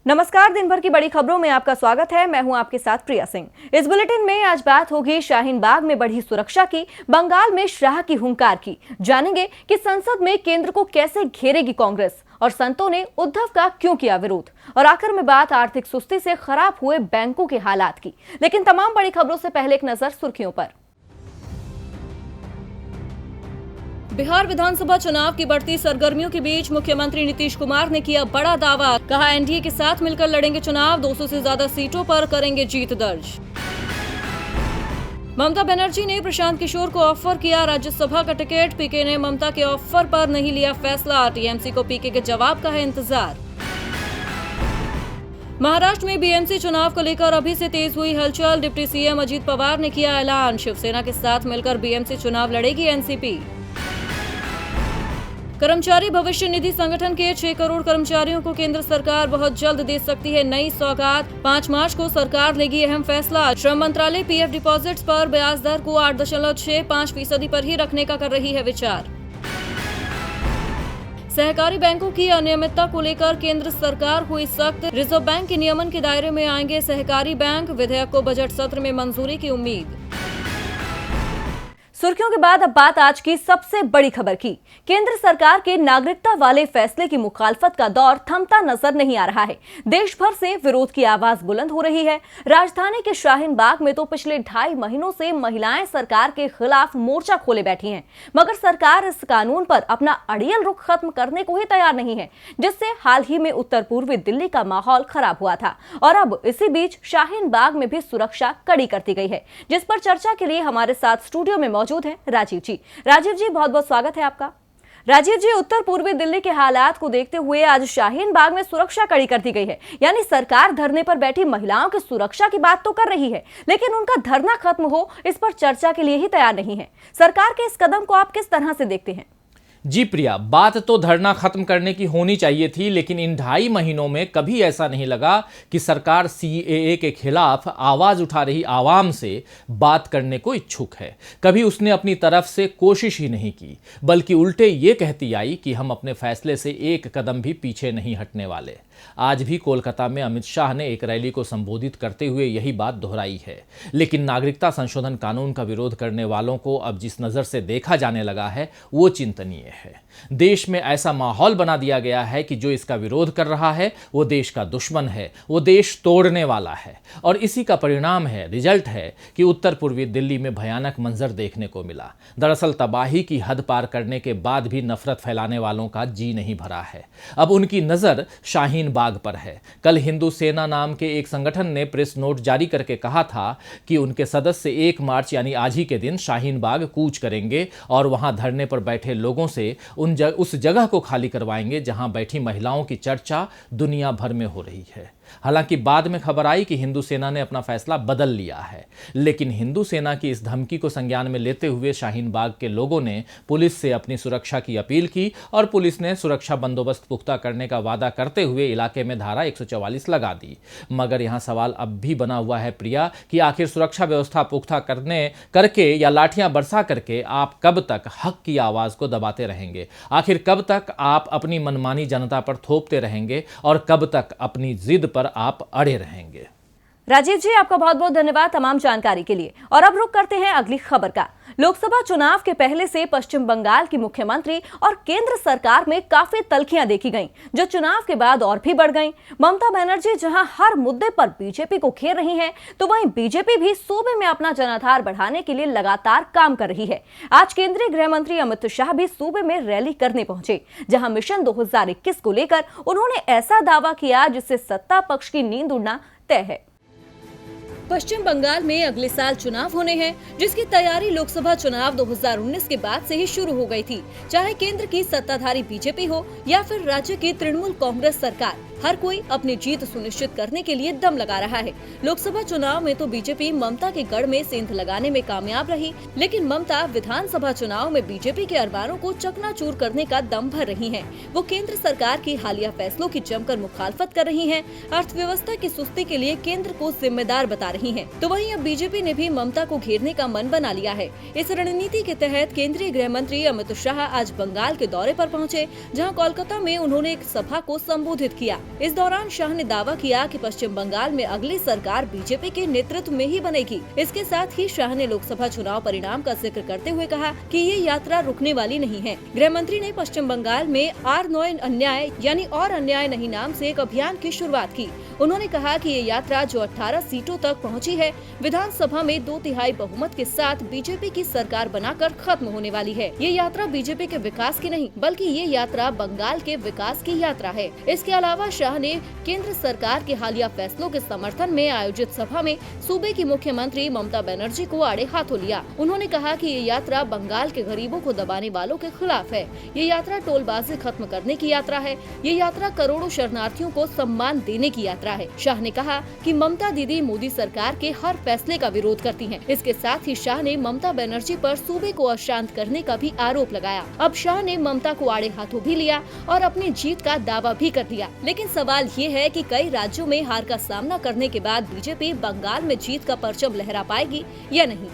नमस्कार, दिन भर की बड़ी खबरों में आपका स्वागत है। मैं हूं आपके साथ प्रिया सिंह। इस बुलेटिन में आज बात होगी शाहीन बाग में बढ़ी सुरक्षा की, बंगाल में शाह की हुंकार की। जानेंगे कि संसद में केंद्र को कैसे घेरेगी कांग्रेस और संतों ने उद्धव का क्यों किया विरोध। और आखिर में बात आर्थिक सुस्ती से खराब हुए बैंकों के हालात की। लेकिन तमाम बड़ी खबरों से पहले एक नजर सुर्खियों पर। बिहार विधानसभा चुनाव की बढ़ती सरगर्मियों के बीच मुख्यमंत्री नीतीश कुमार ने किया बड़ा दावा। कहा, एनडीए के साथ मिलकर लड़ेंगे चुनाव, 200 से ज्यादा सीटों पर करेंगे जीत दर्ज। ममता बनर्जी ने प्रशांत किशोर को ऑफर किया राज्यसभा का टिकट। पीके ने ममता के ऑफर पर नहीं लिया फैसला। टीएमसी को पीके के जवाब का है इंतजार। महाराष्ट्र में बीएमसी चुनाव को लेकर अभी से तेज हुई हलचल। डिप्टी सीएम अजीत पवार ने किया ऐलान, शिवसेना के साथ मिलकर बीएमसी चुनाव लड़ेगी एनसीपी। कर्मचारी भविष्य निधि संगठन के 6 करोड़ कर्मचारियों को केंद्र सरकार बहुत जल्द दे सकती है नई सौगात। 5 मार्च को सरकार लेगी अहम फैसला। श्रम मंत्रालय पीएफ डिपॉजिट्स पर ब्याज दर को 8.65% पर ही रखने का कर रही है विचार। सहकारी बैंकों की अनियमितता को लेकर केंद्र सरकार हुई सख्त। रिजर्व बैंक के नियमन के दायरे में आएंगे सहकारी बैंक। विधेयक को बजट सत्र में मंजूरी की उम्मीद। सुर्खियों के बाद अब बात आज की सबसे बड़ी खबर की। केंद्र सरकार के नागरिकता वाले फैसले की मुखालफत का दौर थमता नजर नहीं आ रहा है। देश भर से विरोध की आवाज बुलंद हो रही है। राजधानी के शाहीन बाग में तो पिछले 2.5 महीनों से महिलाएं सरकार के खिलाफ मोर्चा खोले बैठी हैं, मगर सरकार इस कानून पर अपना अड़ियल रुख खत्म करने को ही तैयार नहीं है, जिससे हाल ही में उत्तर पूर्वी दिल्ली का माहौल खराब हुआ था। और अब इसी बीच शाहीन बाग में भी सुरक्षा कड़ी कर दी गई है, जिस पर चर्चा के लिए हमारे साथ स्टूडियो में मौजूद है राजीव जी। राजीव जी, बहुत बहुत स्वागत है आपका। राजीव जी, उत्तर पूर्वी दिल्ली के हालात को देखते हुए आज शाहीन बाग में सुरक्षा कड़ी कर दी गई है। यानी सरकार धरने पर बैठी महिलाओं की सुरक्षा की बात तो कर रही है, लेकिन उनका धरना खत्म हो इस पर चर्चा के लिए ही तैयार नहीं है। सरकार के इस कदम को आप किस तरह से देखते हैं? जी प्रिया, बात तो धरना खत्म करने की होनी चाहिए थी, लेकिन इन 2.5 महीनों में कभी ऐसा नहीं लगा कि सरकार सीएए के खिलाफ आवाज उठा रही आवाम से बात करने को इच्छुक है। कभी उसने अपनी तरफ से कोशिश ही नहीं की, बल्कि उल्टे ये कहती आई कि हम अपने फैसले से एक कदम भी पीछे नहीं हटने वाले। आज भी कोलकाता में अमित शाह ने एक रैली को संबोधित करते हुए यही बात दोहराई है। लेकिन नागरिकता संशोधन कानून का विरोध करने वालों को अब जिस नज़र से देखा जाने लगा है वो चिंतनीय है। देश में ऐसा माहौल बना दिया गया है कि जो इसका विरोध कर रहा है वो देश का दुश्मन है, वो देश तोड़ने वाला है। और इसी का परिणाम है, रिजल्ट है कि उत्तर पूर्वी दिल्ली में भयानक मंजर देखने को मिला। दरअसल तबाही की हद पार करने के बाद भी नफरत फैलाने वालों का जी नहीं भरा है। अब उनकी नज़र शाहीन बाग पर है। कल हिंदू सेना नाम के एक संगठन ने प्रेस नोट जारी करके कहा था कि उनके सदस्य 1 मार्च यानी आज ही के दिन शाहीन बाग कूच करेंगे और वहां धरने पर बैठे लोगों से उस जगह को खाली करवाएंगे जहां बैठी महिलाओं की चर्चा दुनिया भर में हो रही है। हालांकि बाद में खबर आई कि हिंदू सेना ने अपना फैसला बदल लिया है, लेकिन हिंदू सेना की इस धमकी को संज्ञान में लेते हुए शाहीन बाग के लोगों ने पुलिस से अपनी सुरक्षा की अपील की और पुलिस ने सुरक्षा बंदोबस्त पुख्ता करने का वादा करते हुए इलाके में धारा 144 लगा दी। मगर यहां सवाल अब भी बना हुआ है प्रिया कि आखिर सुरक्षा व्यवस्था पुख्ता करके या लाठियां बरसा करके आप कब तक हक की आवाज को दबाते रहेंगे? आखिर कब तक आप अपनी मनमानी जनता पर थोपते रहेंगे और कब तक अपनी जिद पर आप अड़े रहेंगे? राजीव जी, आपका बहुत बहुत धन्यवाद तमाम जानकारी के लिए। और अब रुख करते हैं अगली खबर का। लोकसभा चुनाव के पहले से पश्चिम बंगाल की मुख्यमंत्री और केंद्र सरकार में काफी तल्खियां देखी गईं, जो चुनाव के बाद और भी बढ़ गईं। ममता बनर्जी जहां हर मुद्दे पर बीजेपी को घेर रही हैं, तो वहीं बीजेपी भी सूबे में अपना जनाधार बढ़ाने के लिए लगातार काम कर रही है। आज केंद्रीय गृह मंत्री अमित शाह भी सूबे में रैली करने पहुंचे, जहां मिशन 2021 को लेकर उन्होंने ऐसा दावा किया जिससे सत्ता पक्ष की नींद उड़ना तय है। पश्चिम बंगाल में अगले साल चुनाव होने हैं, जिसकी तैयारी लोकसभा चुनाव 2019 के बाद से ही शुरू हो गई थी। चाहे केंद्र की सत्ताधारी बीजेपी हो या फिर राज्य की तृणमूल कांग्रेस सरकार, हर कोई अपनी जीत सुनिश्चित करने के लिए दम लगा रहा है। लोकसभा चुनाव में तो बीजेपी ममता के गढ़ में सेंध लगाने में कामयाब रही, लेकिन ममता विधानसभा चुनाव में बीजेपी के अरबारों को चकनाचूर करने का दम भर रही हैं। वो केंद्र सरकार की हालिया फैसलों की जमकर मुखालफत कर रही हैं, अर्थव्यवस्था की सुस्ती के लिए केंद्र को जिम्मेदार बता रही हैं। तो वहीं अब बीजेपी ने भी ममता को घेरने का मन बना लिया है। इस रणनीति के तहत केंद्रीय गृह मंत्री अमित शाह आज बंगाल के दौरे पर पहुंचे, जहां कोलकाता में उन्होंने एक सभा को संबोधित किया। इस दौरान शाह ने दावा किया कि पश्चिम बंगाल में अगली सरकार बीजेपी के नेतृत्व में ही बनेगी। इसके साथ ही शाह ने लोकसभा चुनाव परिणाम का जिक्र करते हुए कहा कि ये यात्रा रुकने वाली नहीं है। गृह मंत्री ने पश्चिम बंगाल में R9 अन्याय यानी और अन्याय नहीं नाम से एक अभियान की शुरुआत की। उन्होंने कहा कि ये यात्रा जो 18 सीटों तक पहुंची है, विधानसभा में 2/3 बहुमत के साथ बीजेपी की सरकार बनाकर खत्म होने वाली है। ये यात्रा बीजेपी के विकास की नहीं, बल्कि ये यात्रा बंगाल के विकास की यात्रा है। इसके अलावा शाह ने केंद्र सरकार के हालिया फैसलों के समर्थन में आयोजित सभा में सूबे की मुख्यमंत्री ममता बनर्जी को आड़े हाथों लिया। उन्होंने कहा कि ये यात्रा बंगाल के गरीबों को दबाने वालों के खिलाफ है। ये यात्रा टोलबाजी खत्म करने की यात्रा है। ये यात्रा करोड़ों शरणार्थियों को सम्मान देने की यात्रा है। शाह ने कहा कि ममता दीदी मोदी सरकार के हर फैसले का विरोध करती हैं। इसके साथ ही शाह ने ममता बनर्जी पर सूबे को अशांत करने का भी आरोप लगाया। अब शाह ने ममता को आड़े हाथों भी लिया और अपनी जीत का दावा भी कर दिया। लेकिन सवाल ये है कि कई राज्यों में हार का सामना करने के बाद बीजेपी बंगाल में जीत का परचम लहरा पाएगी या नहीं।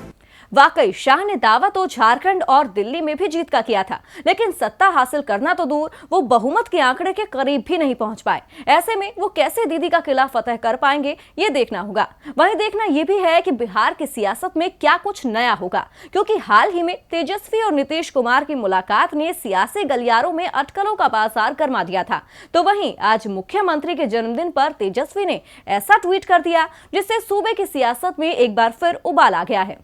वाकई शाह ने दावा तो झारखंड और दिल्ली में भी जीत का किया था, लेकिन सत्ता हासिल करना तो दूर, वो बहुमत के आंकड़े के करीब भी नहीं पहुंच पाए। ऐसे में वो कैसे दीदी का किला फतेह कर पाएंगे, ये देखना होगा। वहीं देखना ये भी है कि बिहार की सियासत में क्या कुछ नया होगा, क्योंकि हाल ही में तेजस्वी और नीतीश कुमार की मुलाकात ने सियासी गलियारों में अटकलों का बाजार गरमा दिया था। तो वहीं आज मुख्यमंत्री के जन्मदिन पर तेजस्वी ने ऐसा ट्वीट कर दिया जिससे सूबे की सियासत में एक बार फिर उबाल आ गया है।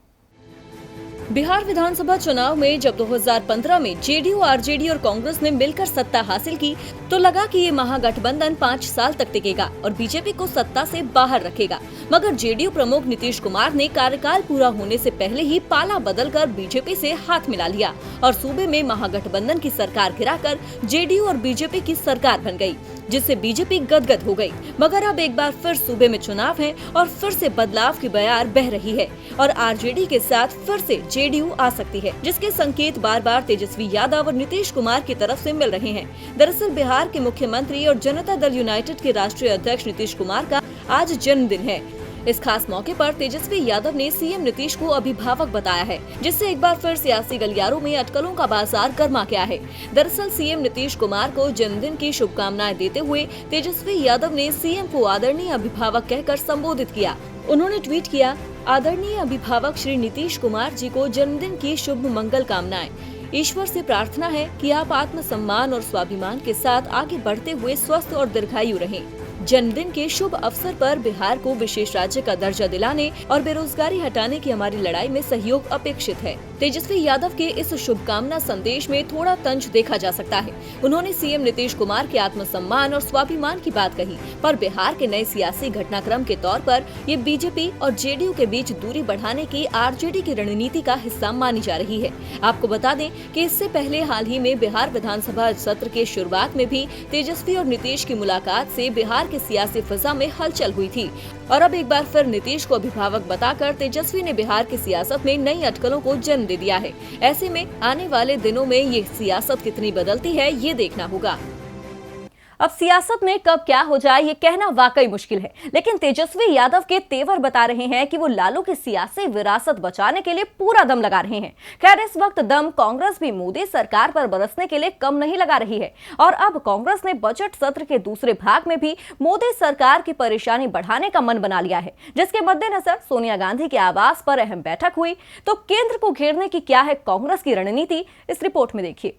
बिहार विधानसभा चुनाव में जब 2015 में जेडीयू, आरजेडी और कांग्रेस ने मिलकर सत्ता हासिल की, तो लगा कि ये महागठबंधन 5 साल तक टिकेगा और बीजेपी को सत्ता से बाहर रखेगा। मगर जेडीयू प्रमुख नीतीश कुमार ने कार्यकाल पूरा होने से पहले ही पाला बदलकर बीजेपी से हाथ मिला लिया और सूबे में महागठबंधन की सरकार गिराकर जेडीयू और बीजेपी की सरकार बन गई, जिससे बीजेपी गदगद हो गई। मगर अब एक बार फिर सूबे में चुनाव है और फिर से बदलाव की बयार बह रही है और आरजेडी के साथ फिर से जेडीयू आ सकती है, जिसके संकेत बार बार तेजस्वी यादव और नीतीश कुमार की तरफ से मिल रहे हैं। दरअसल बिहार के मुख्यमंत्री और जनता दल यूनाइटेड के राष्ट्रीय अध्यक्ष नीतीश कुमार का आज जन्मदिन है। इस खास मौके पर तेजस्वी यादव ने सीएम नीतीश को अभिभावक बताया है, जिससे एक बार फिर सियासी गलियारों में अटकलों का बाजार गर्मा गया है। दरअसल सीएम नीतीश कुमार को जन्मदिन की शुभकामनाएं देते हुए तेजस्वी यादव ने सीएम को आदरणीय अभिभावक कहकर संबोधित किया। उन्होंने ट्वीट किया, आदरणीय अभिभावक श्री नीतीश कुमार जी को जन्मदिन की शुभ मंगल कामनाएं। ईश्वर से प्रार्थना है कि आप आत्मसम्मान और स्वाभिमान के साथ आगे बढ़ते हुए स्वस्थ और दीर्घायु रहें। जन्मदिन के शुभ अवसर पर बिहार को विशेष राज्य का दर्जा दिलाने और बेरोजगारी हटाने की हमारी लड़ाई में सहयोग अपेक्षित है। तेजस्वी यादव के इस शुभकामना संदेश में थोड़ा तंज देखा जा सकता है। उन्होंने सीएम नीतीश कुमार के आत्मसम्मान और स्वाभिमान की बात कही, पर बिहार के नए सियासी घटनाक्रम के तौर पर ये बीजेपी और जेडीयू के बीच दूरी बढ़ाने की आरजेडी की रणनीति का हिस्सा मानी जा रही है। आपको बता दें कि इससे पहले हाल ही में बिहार विधानसभा सत्र के शुरुआत में भी तेजस्वी और नीतीश की मुलाकात से बिहार की सियासी फिजा में हलचल हुई थी और अब एक बार फिर नीतीश को अभिभावक बताकर तेजस्वी ने बिहार की सियासत में नई अटकलों को जन्म दे दिया है। ऐसे में आने वाले दिनों में ये सियासत कितनी बदलती है, ये देखना होगा। अब सियासत में कब क्या हो जाए ये कहना वाकई मुश्किल है, लेकिन तेजस्वी यादव के तेवर बता रहे हैं कि वो लालू की सियासी विरासत बचाने के लिए पूरा दम लगा रहे हैं। खैर इस वक्त दम कांग्रेस भी मोदी सरकार पर बरसने के लिए कम नहीं लगा रही है और अब कांग्रेस ने बजट सत्र के दूसरे भाग में भी मोदी सरकार की परेशानी बढ़ाने का मन बना लिया है, जिसके मद्देनजर सोनिया गांधी के आवास पर अहम बैठक हुई। तो केंद्र को घेरने की क्या है कांग्रेस की रणनीति, इस रिपोर्ट में देखिए।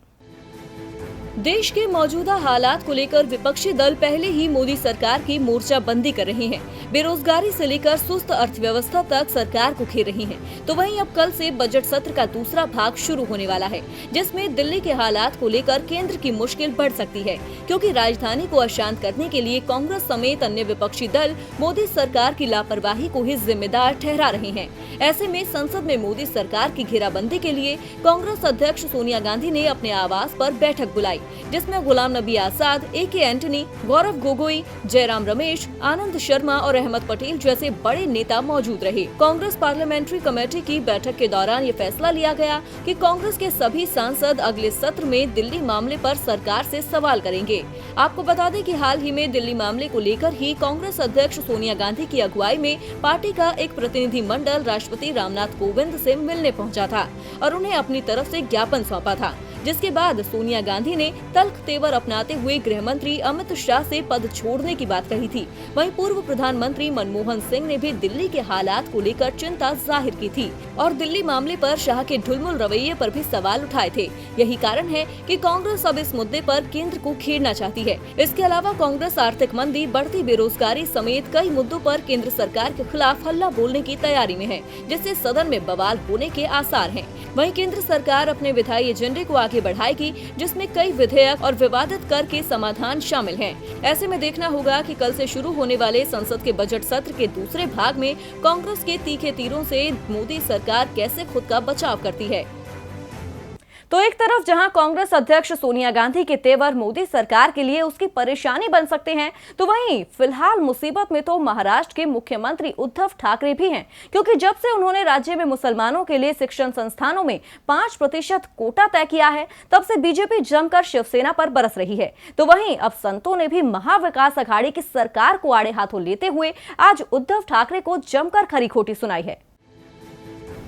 देश के मौजूदा हालात को लेकर विपक्षी दल पहले ही मोदी सरकार की मोर्चाबंदी कर रहे हैं। बेरोजगारी से लेकर सुस्त अर्थव्यवस्था तक सरकार को घेर रही हैं। तो वहीं अब कल से बजट सत्र का दूसरा भाग शुरू होने वाला है, जिसमें दिल्ली के हालात को लेकर केंद्र की मुश्किल बढ़ सकती है, क्योंकि राजधानी को अशांत करने के लिए कांग्रेस समेत अन्य विपक्षी दल मोदी सरकार की लापरवाही को ही जिम्मेदार ठहरा रहे हैं। ऐसे में संसद में मोदी सरकार की घेराबंदी के लिए कांग्रेस अध्यक्ष सोनिया गांधी ने अपने आवास पर बैठक बुलाई, जिसमें गुलाम नबी आजाद, AK एंटनी, गौरव गोगोई, जयराम रमेश, आनंद शर्मा और अहमद पटेल जैसे बड़े नेता मौजूद रहे। कांग्रेस पार्लियामेंट्री कमेटी की बैठक के दौरान ये फैसला लिया गया कि कांग्रेस के सभी सांसद अगले सत्र में दिल्ली मामले पर सरकार से सवाल करेंगे। आपको बता दें कि हाल ही में दिल्ली मामले को लेकर ही कांग्रेस अध्यक्ष सोनिया गांधी की अगुवाई में पार्टी का एक प्रतिनिधि मंडल राष्ट्रपति रामनाथ कोविंद से मिलने पहुंचा था और उन्हें अपनी तरफ से ज्ञापन सौंपा था, जिसके बाद सोनिया गांधी ने तल्ख तेवर अपनाते हुए गृह मंत्री अमित शाह से पद छोड़ने की बात कही थी। वहीं पूर्व प्रधानमंत्री मनमोहन सिंह ने भी दिल्ली के हालात को लेकर चिंता जाहिर की थी और दिल्ली मामले पर शाह के ढुलमुल रवैये पर भी सवाल उठाए थे। यही कारण है कि कांग्रेस अब इस मुद्दे पर केंद्र को घेरना चाहती है। इसके अलावा कांग्रेस आर्थिक मंदी, बढ़ती बेरोजगारी समेत कई मुद्दों पर केंद्र सरकार के खिलाफ हल्ला बोलने की तैयारी में है, जिससे सदन में बवाल होने के आसार हैं। वहीं केंद्र सरकार अपने विधायी एजेंडे को आगे बढ़ाएगी, जिसमें कई विधेयक और विवादित कर के समाधान शामिल हैं। ऐसे में देखना होगा कि कल से शुरू होने वाले संसद के बजट सत्र के दूसरे भाग में कांग्रेस के तीखे तीरों से मोदी सरकार कैसे खुद का बचाव करती है। तो एक तरफ जहां कांग्रेस अध्यक्ष सोनिया गांधी के तेवर मोदी सरकार के लिए उसकी परेशानी बन सकते हैं, तो वहीं फिलहाल मुसीबत में तो महाराष्ट्र के मुख्यमंत्री उद्धव ठाकरे भी हैं, क्योंकि जब से उन्होंने राज्य में मुसलमानों के लिए शिक्षण संस्थानों में 5% कोटा तय किया है, तब से बीजेपी जमकर शिवसेना पर बरस रही है। तो वहीं अब संतों ने भी महाविकास अघाड़ी की सरकार को आड़े हाथों लेते हुए आज उद्धव ठाकरे को जमकर खरी खोटी सुनाई है।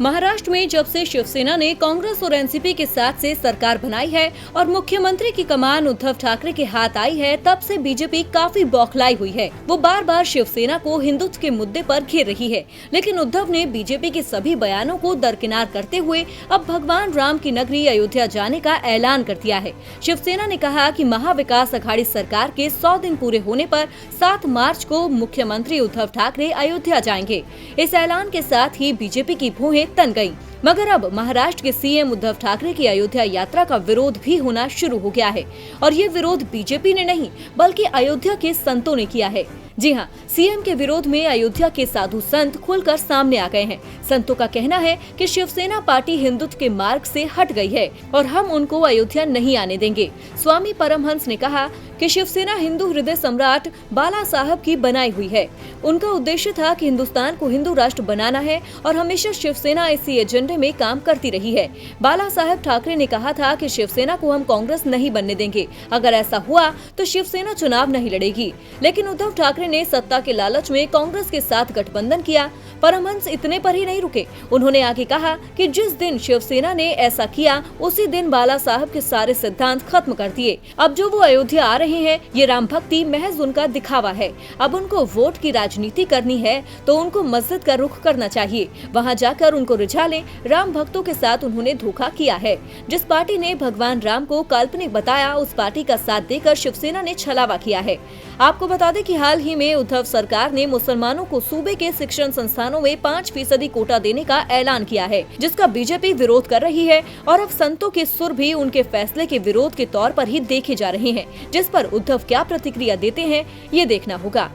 महाराष्ट्र में जब से शिवसेना ने कांग्रेस और एनसीपी के साथ से सरकार बनाई है और मुख्यमंत्री की कमान उद्धव ठाकरे के हाथ आई है, तब से बीजेपी काफी बौखलाई हुई है। वो बार बार शिवसेना को हिंदुत्व के मुद्दे पर घेर रही है, लेकिन उद्धव ने बीजेपी के सभी बयानों को दरकिनार करते हुए अब भगवान राम की नगरी अयोध्या जाने का ऐलान कर दिया है। शिवसेना ने कहा कि महाविकास अघाड़ी सरकार के 100 दिन पूरे होने पर 7 मार्च को मुख्यमंत्री उद्धव ठाकरे अयोध्या जाएंगे। इस ऐलान के साथ ही बीजेपी की भूहें तन गई। मगर अब महाराष्ट्र के सीएम उद्धव ठाकरे की अयोध्या यात्रा का विरोध भी होना शुरू हो गया है और ये विरोध बीजेपी ने नहीं बल्कि अयोध्या के संतों ने किया है। जी हाँ, सीएम के विरोध में अयोध्या के साधु संत खुलकर सामने आ गए हैं। संतों का कहना है कि शिवसेना पार्टी हिंदुत्व के मार्ग से हट गई है और हम उनको अयोध्या नहीं आने देंगे। स्वामी परमहंस ने कहा कि शिवसेना हिंदू हृदय सम्राट बाला साहब की बनाई हुई है। उनका उद्देश्य था कि हिंदुस्तान को हिंदू राष्ट्र बनाना है और हमेशा शिवसेना इसी एजेंडे में काम करती रही है। बाला साहब ठाकरे ने कहा था कि शिवसेना को हम कांग्रेस नहीं बनने देंगे। अगर ऐसा हुआ तो शिवसेना चुनाव नहीं लड़ेगी। लेकिन उद्धव ठाकरे ने सत्ता के लालच में कांग्रेस के साथ गठबंधन किया। परमहंस इतने पर ही नहीं रुके। उन्होंने आगे कहा कि जिस दिन शिवसेना ने ऐसा किया, उसी दिन बाला साहब के सारे सिद्धांत खत्म कर दिए। अब जो वो अयोध्या आ रहे हैं, ये राम भक्ति महज उनका दिखावा है। अब उनको वोट की राजनीति करनी है तो उनको मस्जिद का रुख करना चाहिए। वहाँ जाकर उनको रिझा लें। राम भक्तों के साथ उन्होंने धोखा किया है। जिस पार्टी ने भगवान राम को काल्पनिक बताया, उस पार्टी का साथ देकर शिवसेना ने छलावा किया है। आपको बता दें कि हाल ही में उद्धव सरकार ने मुसलमानों को सूबे के शिक्षण संस्थानों में 5% कोटा देने का ऐलान किया है, जिसका बीजेपी विरोध कर रही है और अब संतों के सुर भी उनके फैसले के विरोध के तौर पर ही देखे जा रहे हैं, जिस पर उद्धव क्या प्रतिक्रिया देते हैं ये देखना होगा।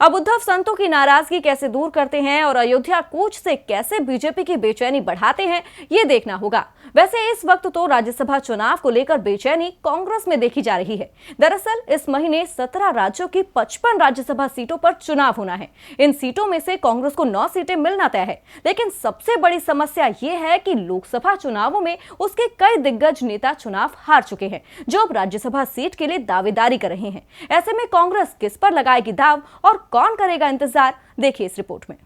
अब उद्धव संतों की नाराजगी कैसे दूर करते हैं और अयोध्या कूच से कैसे बीजेपी की बेचैनी बढ़ाते हैं ये देखना होगा। वैसे इस वक्त तो राज्यसभा चुनाव को लेकर बेचैनी कांग्रेस में देखी जा रही है। दरअसल इस महीने 17 राज्यों की 55 राज्यसभा सीटों पर चुनाव होना है। इन सीटों में से कांग्रेस को 9 सीटें मिलना तय है। लेकिन सबसे बड़ी समस्या ये है कि लोकसभा चुनावों में उसके कई दिग्गज नेता चुनाव हार चुके हैं, जो अब राज्यसभा सीट के लिए दावेदारी कर रहे हैं। ऐसे में कांग्रेस किस पर लगाएगी दाव और कौन करेगा इंतजार, देखिए इस रिपोर्ट में।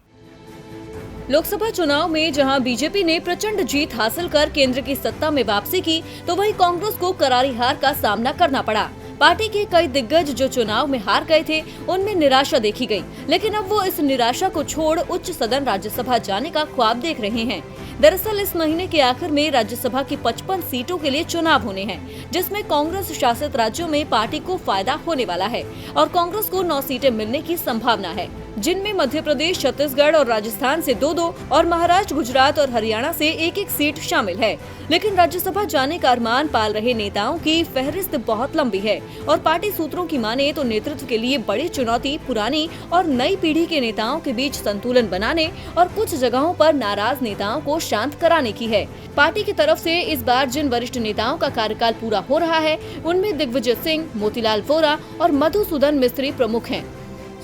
लोकसभा चुनाव में जहां बीजेपी ने प्रचंड जीत हासिल कर केंद्र की सत्ता में वापसी की, तो वहीं कांग्रेस को करारी हार का सामना करना पड़ा। पार्टी के कई दिग्गज जो चुनाव में हार गए थे, उनमें निराशा देखी गई, लेकिन अब वो इस निराशा को छोड़ उच्च सदन राज्यसभा जाने का ख्वाब देख रहे हैं। दरअसल इस महीने के आखिर में राज्यसभा की 55 सीटों के लिए चुनाव होने हैं, जिसमें कांग्रेस शासित राज्यों में पार्टी को फायदा होने वाला है और कांग्रेस को 9 सीटें मिलने की संभावना है, जिनमें मध्य प्रदेश, छत्तीसगढ़ और राजस्थान से 2-2 और महाराष्ट्र, गुजरात और हरियाणा से 1-1 सीट शामिल है। लेकिन राज्यसभा जाने का अरमान पाल रहे नेताओं की फहरिस्त बहुत लंबी है और पार्टी सूत्रों की माने तो नेतृत्व के लिए बड़ी चुनौती पुरानी और नई पीढ़ी के नेताओं के बीच संतुलन बनाने और कुछ जगहों पर नाराज नेताओं को शांत कराने की है। पार्टी की तरफ से इस बार जिन वरिष्ठ नेताओं का कार्यकाल पूरा हो रहा है, उनमें दिग्विजय सिंह, मोतीलाल वोरा और मधुसूदन मिस्त्री प्रमुख हैं।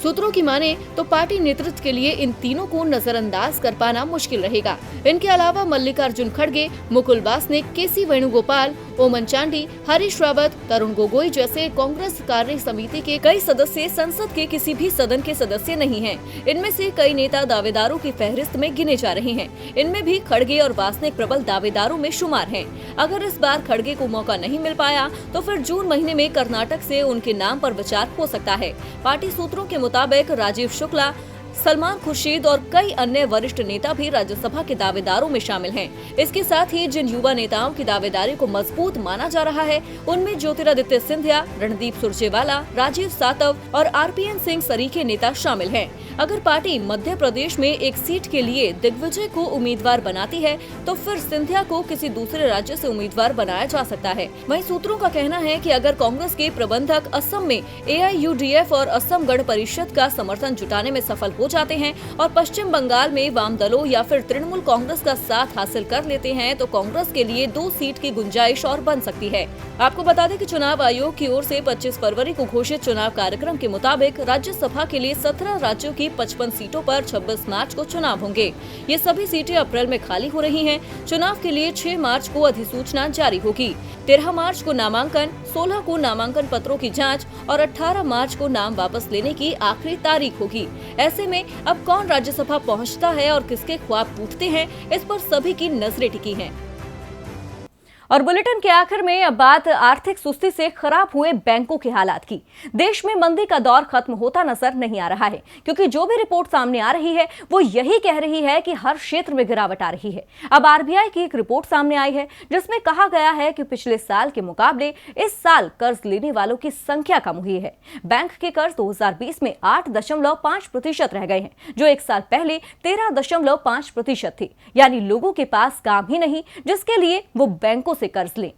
सूत्रों की माने तो पार्टी नेतृत्व के लिए इन तीनों को नजरअंदाज कर पाना मुश्किल रहेगा। इनके अलावा मल्लिकार्जुन खड़गे, मुकुल वासनिक, केसी वेणुगोपाल, ओमन चांडी, हरीश रावत, तरुण गोगोई जैसे कांग्रेस कार्य समिति के कई सदस्य संसद के किसी भी सदन के सदस्य नहीं हैं। इनमें से कई नेता दावेदारों की फहरिस्त में गिने जा रहे हैं। इनमें भी खड़गे और वासनिक प्रबल दावेदारों में शुमार हैं। अगर इस बार खड़गे को मौका नहीं मिल पाया तो फिर जून महीने में कर्नाटक से उनके नाम पर विचार हो सकता है। पार्टी सूत्रों के मुताबिक राजीव शुक्ला, सलमान खुर्शीद और कई अन्य वरिष्ठ नेता भी राज्यसभा के दावेदारों में शामिल हैं। इसके साथ ही जिन युवा नेताओं की दावेदारी को मजबूत माना जा रहा है उनमें ज्योतिरादित्य सिंधिया, रणदीप सुरजेवाला, राजीव सातव और आरपीएन सिंह सरीखे नेता शामिल हैं। अगर पार्टी मध्य प्रदेश में एक सीट के लिए दिग्विजय को उम्मीदवार बनाती है तो फिर सिंधिया को किसी दूसरे राज्य से उम्मीदवार बनाया जा सकता है। वहीं सूत्रों का कहना है कि अगर कांग्रेस के प्रबंधक असम में AIUDF और असम गण परिषद का समर्थन जुटाने में सफल हो जाते हैं और पश्चिम बंगाल में वाम दलों या फिर तृणमूल कांग्रेस का साथ हासिल कर लेते हैं तो कांग्रेस के लिए 2 सीट की गुंजाइश और बन सकती है। आपको बता दें कि चुनाव आयोग की ओर से 25 फरवरी को घोषित चुनाव कार्यक्रम के मुताबिक राज्यसभा के लिए 17 राज्यों की 55 सीटों पर 26 मार्च को चुनाव होंगे। ये सभी सीटें अप्रैल में खाली हो रही हैं। चुनाव के लिए 6 मार्च को अधिसूचना जारी होगी। 13 मार्च को नामांकन, 16 को नामांकन पत्रों की जांच और 18 मार्च को नाम वापस लेने की आखिरी तारीख होगी। ऐसे में अब कौन राज्यसभा पहुंचता है और किसके ख्वाब टूटते हैं, इस पर सभी की नजरें टिकी हैं। और बुलेटिन के आखिर में अब बात आर्थिक सुस्ती से खराब हुए बैंकों के हालात की। देश में मंदी का दौर खत्म होता नजर नहीं आ रहा है, क्योंकि जो भी रिपोर्ट सामने आ रही है वो यही कह रही है कि हर क्षेत्र में गिरावट आ रही है। अब RBI की एक रिपोर्ट सामने आई है जिसमें कहा गया है कि पिछले साल के मुकाबले इस साल कर्ज लेने वालों की संख्या कम हुई है। बैंक के कर्ज 2020 में 8.5% रह गए हैं, जो एक साल पहले 13.5% थी। यानी लोगों के पास काम ही नहीं जिसके लिए वो बैंकों से कर्ज लें।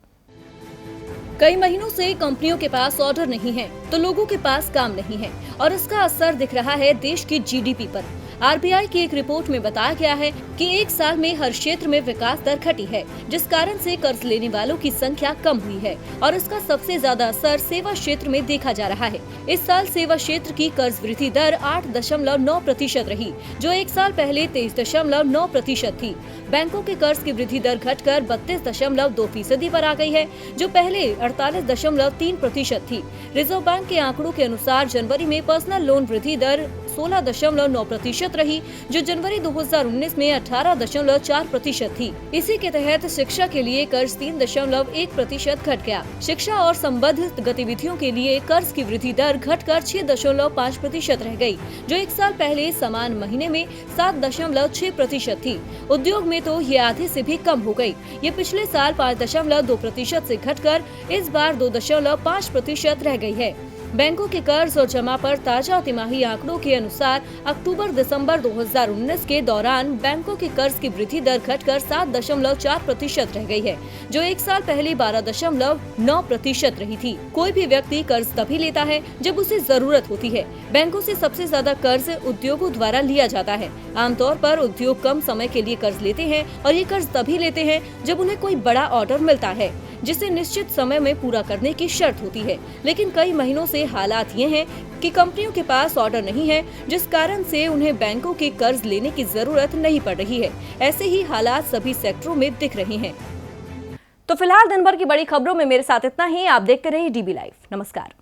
कई महीनों से कंपनियों के पास ऑर्डर नहीं है तो लोगों के पास काम नहीं है और इसका असर दिख रहा है देश की GDP पर। RBI की एक रिपोर्ट में बताया गया है कि एक साल में हर क्षेत्र में विकास दर घटी है, जिस कारण से कर्ज लेने वालों की संख्या कम हुई है और इसका सबसे ज्यादा असर सेवा क्षेत्र में देखा जा रहा है। इस साल सेवा क्षेत्र की कर्ज वृद्धि दर 8.9% रही, जो एक साल पहले 23.9% थी। बैंकों के कर्ज की वृद्धि दर घटकर 32.2% पर आ गई है, जो पहले 48.3% थी। रिजर्व बैंक के आंकड़ों के अनुसार जनवरी में पर्सनल लोन वृद्धि दर 16.9% रही, जो जनवरी 2019 में 18.4% थी। इसी के तहत शिक्षा के लिए कर्ज 3.1% घट गया। शिक्षा और संबद्ध गतिविधियों के लिए कर्ज की वृद्धि दर घटकर 6.5% रह गई, जो एक साल पहले समान महीने में 7.6% थी। उद्योग में तो ये आधे से भी कम हो गई। ये पिछले साल 5.2% से घटकर इस बार 2.5% रह गई है। बैंकों के कर्ज और जमा पर ताजा तिमाही आंकड़ों के अनुसार अक्टूबर-दिसंबर 2019 के दौरान बैंकों के कर्ज की वृद्धि दर घटकर 7.4% रह गई है, जो एक साल पहले 12.9% रही थी। कोई भी व्यक्ति कर्ज तभी लेता है जब उसे जरूरत होती है। बैंकों से सबसे ज्यादा कर्ज उद्योगों द्वारा लिया जाता है। आमतौर पर उद्योग कम समय के लिए कर्ज लेते हैं और ये कर्ज तभी लेते हैं जब उन्हें कोई बड़ा ऑर्डर मिलता है, जिसे निश्चित समय में पूरा करने की शर्त होती है। लेकिन कई महीनों से हालात ये हैं कि कंपनियों के पास ऑर्डर नहीं है, जिस कारण से उन्हें बैंकों के कर्ज लेने की जरूरत नहीं पड़ रही है। ऐसे ही हालात सभी सेक्टरों में दिख रहे हैं। तो फिलहाल दिन भर की बड़ी खबरों में मेरे साथ इतना ही। आप देखते रहिए DB लाइव। नमस्कार।